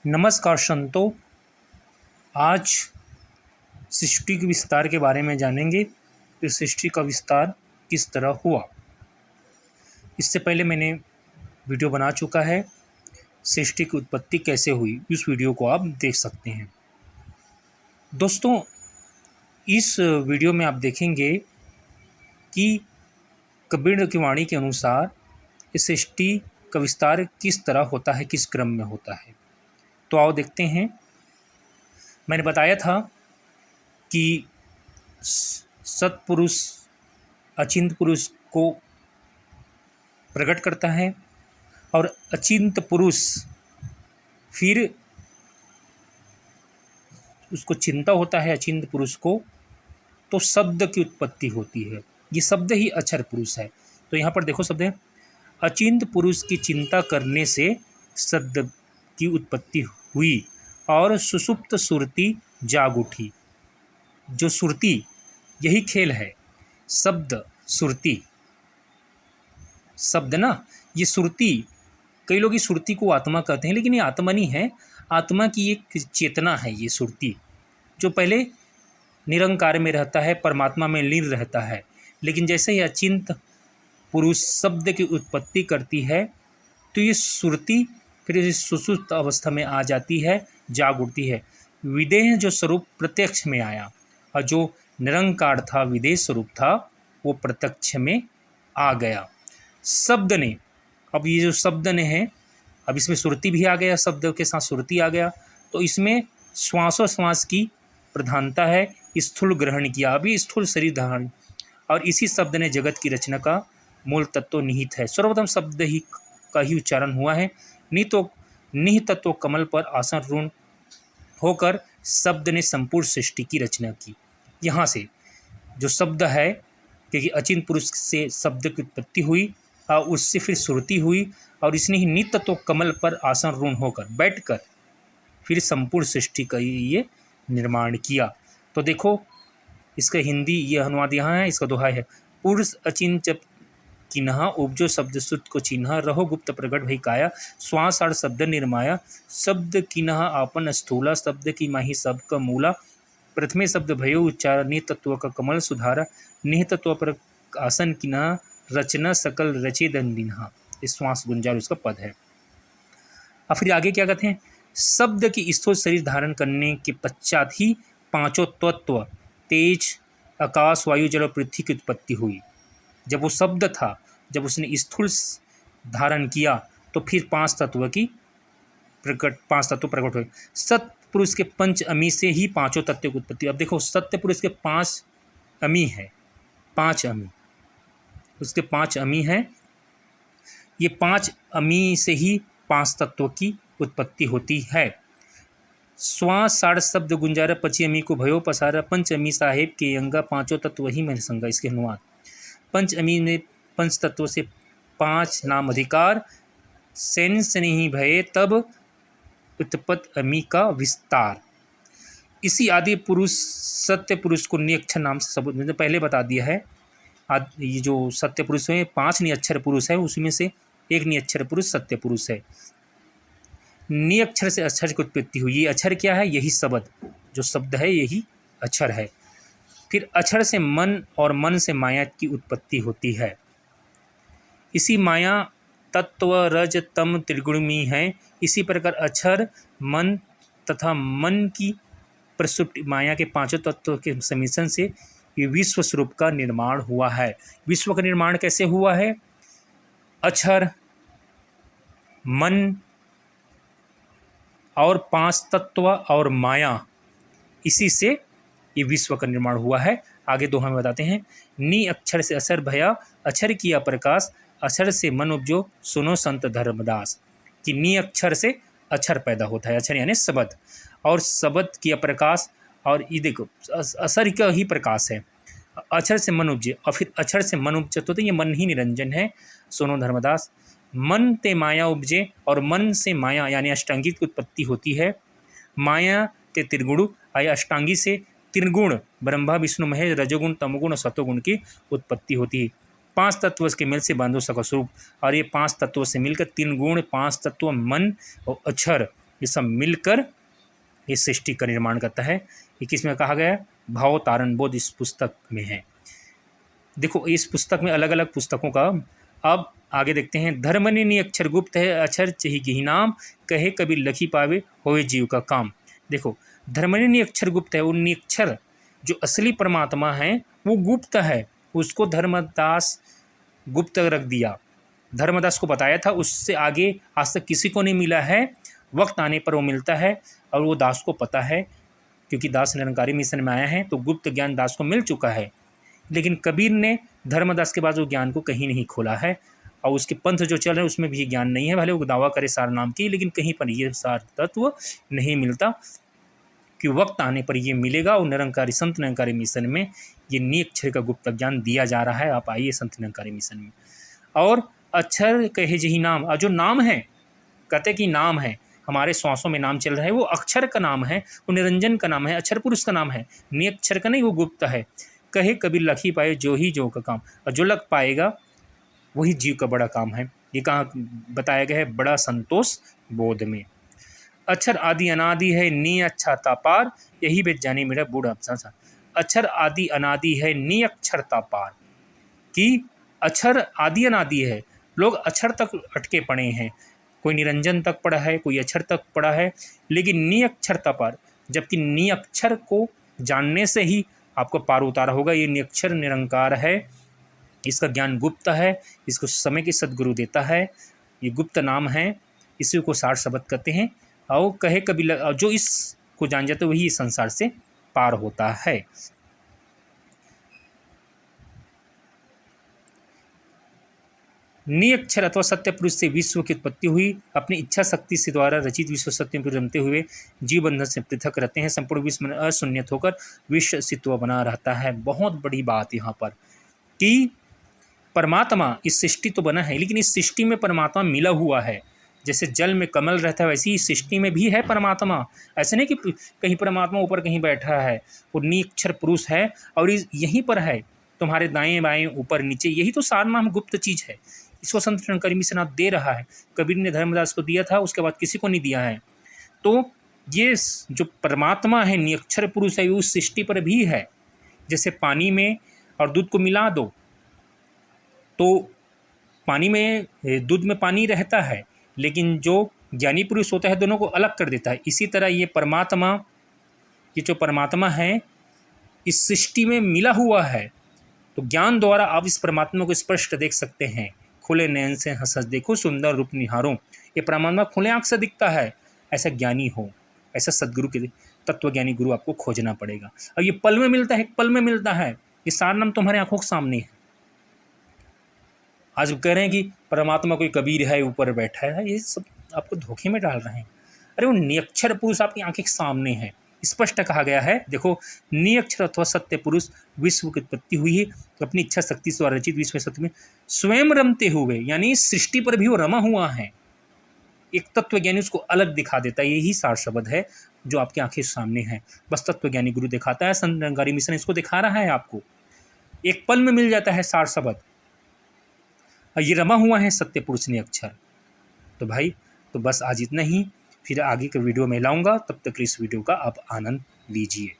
नमस्कार संतों, आज सृष्टि के विस्तार के बारे में जानेंगे कि सृष्टि का विस्तार किस तरह हुआ। इससे पहले मैंने वीडियो बना चुका है, सृष्टि की उत्पत्ति कैसे हुई, उस वीडियो को आप देख सकते हैं। दोस्तों, इस वीडियो में आप देखेंगे कि कबीर की वाणी के अनुसार इस सृष्टि का विस्तार किस तरह होता है, किस क्रम में होता है। तो आओ देखते हैं। मैंने बताया था कि सत्पुरुष अचिंत पुरुष को प्रकट करता है और अचिंत पुरुष फिर उसको चिंता होता है अचिंत पुरुष को, तो शब्द की उत्पत्ति होती है। ये शब्द ही अक्षर पुरुष है। तो यहाँ पर देखो शब्द है, अचिंत पुरुष की चिंता करने से शब्द की उत्पत्ति हुई और सुषुप्त सुरती जाग उठी। जो सुरती, यही खेल है, शब्द सुरती, शब्द ना, ये सुरती, कई लोग इस सुरती को आत्मा कहते हैं, लेकिन ये आत्मा नहीं है। आत्मा की एक चेतना है ये सुरती, जो पहले निरंकार में रहता है, परमात्मा में लीन रहता है। लेकिन जैसे ही अचिंत पुरुष शब्द की उत्पत्ति करती है, तो ये सुरती फिर इस सुषुप्त अवस्था में आ जाती है, जाग उठती है। विदेह जो स्वरूप प्रत्यक्ष में आया, और जो निरंकार था, विदेह स्वरूप था, वो प्रत्यक्ष में आ गया। शब्द ने, अब ये जो शब्द ने है, अब इसमें सुरती भी आ गया, शब्द के साथ सुरती आ गया, तो इसमें श्वासोश्वास की प्रधानता है। स्थूल ग्रहण किया, अभी स्थूल शरीर धारण, और इसी शब्द ने जगत की रचना का मूल तत्व निहित है। सर्वप्रथम शब्द ही का ही उच्चारण हुआ है। निह तत्व कमल पर आसन रूढ़ होकर शब्द ने संपूर्ण सृष्टि की रचना की। यहाँ से जो शब्द है, क्योंकि अचिंत पुरुष से शब्द की उत्पत्ति हुई और उससे फिर सुरती हुई, और इसने ही नित्य तत्व कमल पर आसन रूढ़ होकर बैठकर फिर संपूर्ण सृष्टि का ये निर्माण किया। तो देखो, इसका हिंदी ये अनुवाद यहाँ है, इसका दोहा है, पुरुष अचिंत किन्हा उपजो शब्द सुत को चिन्हा, रहो गुप्त प्रगट भई काया, श्वास आड़ शब्द निर्माया, शब्द किन्हा आपन स्थूला, शब्द की माही सब का मूला, प्रथमे शब्द भयो उच्चार, निह तत्व का कमल सुधारा, निह तत्व पर आसन किन्हा, रचना सकल रचे दंदिन्हा। इस श्वास गुंजार उसका पद है। और फिर आगे क्या कहते हैं, शब्द की स्थूल शरीर धारण करने के पश्चात ही पांचों तत्व तेज, आकाश, वायु, जल और पृथ्वी की उत्पत्ति हुई। जब वो शब्द था, जब उसने स्थूल धारण किया, तो फिर पांच तत्व प्रकट हुए। सत्य पुरुष के पंच अमी से ही पांचों तत्व की उत्पत्ति। अब देखो, सत्य पुरुष के पांच अमी है, पांच अमी, उसके पांच अमी हैं। ये पांच अमी से ही पांच तत्वों की उत्पत्ति होती है। श्वास साढ़ शब्द गुंजारा, पची अमी को भयो पसारा, पंच अमी साहेब के अंगा, पांचों तत्व ही मैंने संगा। इसके अनुवाद, पंच अमी में पंच तत्वों से पांच नाम अधिकार, सैन से नहीं भये तब उत्पत अमी का विस्तार। इसी आदि पुरुष सत्य पुरुष को निअक्षर नाम से सबूत मैंने पहले बता दिया है। ये जो सत्य पुरुष है, पांच निअक्षर पुरुष है, उसमें से एक निअक्षर पुरुष सत्य पुरुष है। निअक्षर से अक्षर की उत्पत्ति हुई। ये अक्षर क्या है? यही शब्द, जो शब्द है यही अक्षर है। फिर अक्षर से मन और मन से माया की उत्पत्ति होती है। इसी माया तत्व रज तम त्रिगुणी है। इसी प्रकार अक्षर, मन तथा मन की प्रसुप्ति माया के पांचों तत्वों के सम्मिश्रण से ये विश्व स्वरूप का निर्माण हुआ है। विश्व का निर्माण कैसे हुआ है? अक्षर, मन और पांच तत्व और माया, इसी से ये विश्व का निर्माण हुआ है। आगे दोहा में बताते हैं, नी अक्षर से अक्षर भया, अक्षर किया प्रकाश, अक्षर से मन उपजो, सुनो संत धर्मदास। कि नी अक्षर से अक्षर पैदा होता है, अक्षर यानी शब्द, और शब्द किया प्रकाश, और ये देखो अक्षर का ही प्रकाश है। अक्षर से मन उपजे, और फिर अक्षर से मन उपजत होते, ये मन ही निरंजन है, सुनो धर्मदास। मन ते माया उपजे, और मन से माया यानी अष्टांगी की उत्पत्ति होती है। माया ते त्रिगुण, आया अष्टांगी से त्रिगुण ब्रह्मा विष्णु महेश रजोगुण तमोगुण और सतोगुण की उत्पत्ति होती है। पांच तत्व के मेल से बांधो सका स्वरूप, और ये पांच तत्वों से मिलकर तीन गुण, पांच तत्व मन और अक्षर, ये सब मिलकर ये सृष्टि का निर्माण करता है। ये किसमें कहा गया है? भाव तारण बोध इस पुस्तक में है। देखो इस पुस्तक में अलग अलग पुस्तकों का, अब आगे देखते हैं। धर्मनि नि अक्षर गुप्त है, अक्षर चही की नाम, कहे कबीर लखी पावे होए जीव का काम। देखो धर्मनि नि अक्षर गुप्त है, वो निक्षर जो असली परमात्मा है वो गुप्त है, उसको धर्मदास गुप्त रख दिया। धर्मदास को बताया था, उससे आगे आज तक किसी को नहीं मिला है। वक्त आने पर वो मिलता है और वो दास को पता है, क्योंकि दास निरंकारी मिशन में आया है तो गुप्त ज्ञान दास को मिल चुका है। लेकिन कबीर ने धर्मदास के बाद वो ज्ञान को कहीं नहीं खोला है, और उसके पंथ जो चल रहे हैं उसमें भी ज्ञान नहीं है। भले वो दावा करे सार नाम की, लेकिन कहीं पर ये सार तत्व नहीं मिलता, कि वक्त आने पर ये मिलेगा। और निरंकारी संत निरंकारी मिशन में ये नी अक्षर का गुप्त ज्ञान दिया जा रहा है। आप आइए संत निरंकारी मिशन में। और अक्षर कहे जही नाम, और जो नाम है, कहते कि नाम है, हमारे श्वासों में नाम चल रहा है, वो अक्षर का नाम है, वो निरंजन का नाम है, अक्षर पुरुष का नाम है, नी अक्षर का नहीं, वो गुप्त है। कहे कबीर लखी पाए जो ही जो का काम, और जो लग पाएगा वही जीव का बड़ा काम है। ये कहाँ बताया गया है? बड़ा संतोष बोध में। अक्षर आदि अनादि है, नी अक्षरता पार, यही बेच जाने मेरा बूढ़ा अफसासा। अक्षर आदि अनादि है, नी अक्षरता पार, कि अक्षर आदि अनादि है, लोग अक्षर तक अटके पड़े हैं। कोई निरंजन तक पढ़ा है, कोई अक्षर तक पढ़ा है, लेकिन नी अक्षरता पार, जबकि नी अक्षर को जानने से ही आपको पार उतारा होगा। ये निरक्षर निरंकार है, इसका ज्ञान गुप्त है, इसको समय के सद्गुरु देता है, ये गुप्त नाम है, इसी को सार शब्द कहते हैं। और कहे कभी जो इसको जान जाते वही इस संसार से पार होता है। नी अक्षर अथवा सत्य पुरुष से विश्व की उत्पत्ति हुई, अपनी इच्छा शक्ति से द्वारा रचित विश्व सत्य में रमते हुए जीव बंधन से पृथक रहते हैं। संपूर्ण विश्व में अशून्यत होकर विश्व अस्तित्व बना रहता है। बहुत बड़ी बात यहाँ पर कि परमात्मा, इस सृष्टि तो बना है, लेकिन इस सृष्टि में परमात्मा मिला हुआ है। जैसे जल में कमल रहता है, वैसे ही सृष्टि में भी है परमात्मा। ऐसे नहीं कि कहीं परमात्मा ऊपर कहीं बैठा है, वो नी अक्षर पुरुष है और यहीं पर है, तुम्हारे दाएं बाएं ऊपर नीचे, यही तो सार नाम गुप्त चीज़ है। इसको संत निरंकारी मिशन दे रहा है। कबीर ने धर्मदास को दिया था, उसके बाद किसी को नहीं दिया है। तो ये जो परमात्मा है, नी अक्षर पुरुष है, उस सृष्टि पर भी है। जैसे पानी में और दूध को मिला दो तो पानी में, दूध में पानी रहता है, लेकिन जो ज्ञानी पुरुष होता है दोनों को अलग कर देता है। इसी तरह ये परमात्मा, ये जो परमात्मा है इस सृष्टि में मिला हुआ है। तो ज्ञान द्वारा आप इस परमात्मा को स्पष्ट देख सकते हैं। खुले नयन से हंस देखो, सुंदर रूप निहारो। ये परमात्मा खुले आँख से दिखता है। ऐसा ज्ञानी हो, ऐसा सदगुरु के तत्वज्ञानी गुरु आपको खोजना पड़ेगा। और ये पल में मिलता है, एक पल में मिलता है। ये सार नाम तुम्हारे आंखों के सामने है। आज कह रहे हैं कि परमात्मा कोई कबीर है ऊपर बैठा है, ये सब आपको धोखे में डाल रहे हैं। अरे वो निरक्षर पुरुष आपकी आंखें के सामने है, स्पष्ट कहा गया है। देखो, निरक्षर अथवा सत्य पुरुष विश्व की उत्पत्ति हुई है, तो अपनी इच्छा शक्ति से रचित विश्व सत्य में स्वयं रमते हुए, यानी सृष्टि पर भी वो रमा हुआ है। एक तत्वज्ञानी उसको अलग दिखा देता है। यही सार शब्द है जो आपकी आंखें सामने है। बस तत्वज्ञानी गुरु दिखाता है, संत निरंकारी मिशन इसको दिखा रहा है आपको। एक पल में मिल जाता है सार शब्द। ये रमा हुआ है सत्य पुरुष ने अक्षर। तो भाई, तो बस आज इतना ही, फिर आगे के वीडियो में लाऊंगा। तब तक इस वीडियो का आप आनंद लीजिए।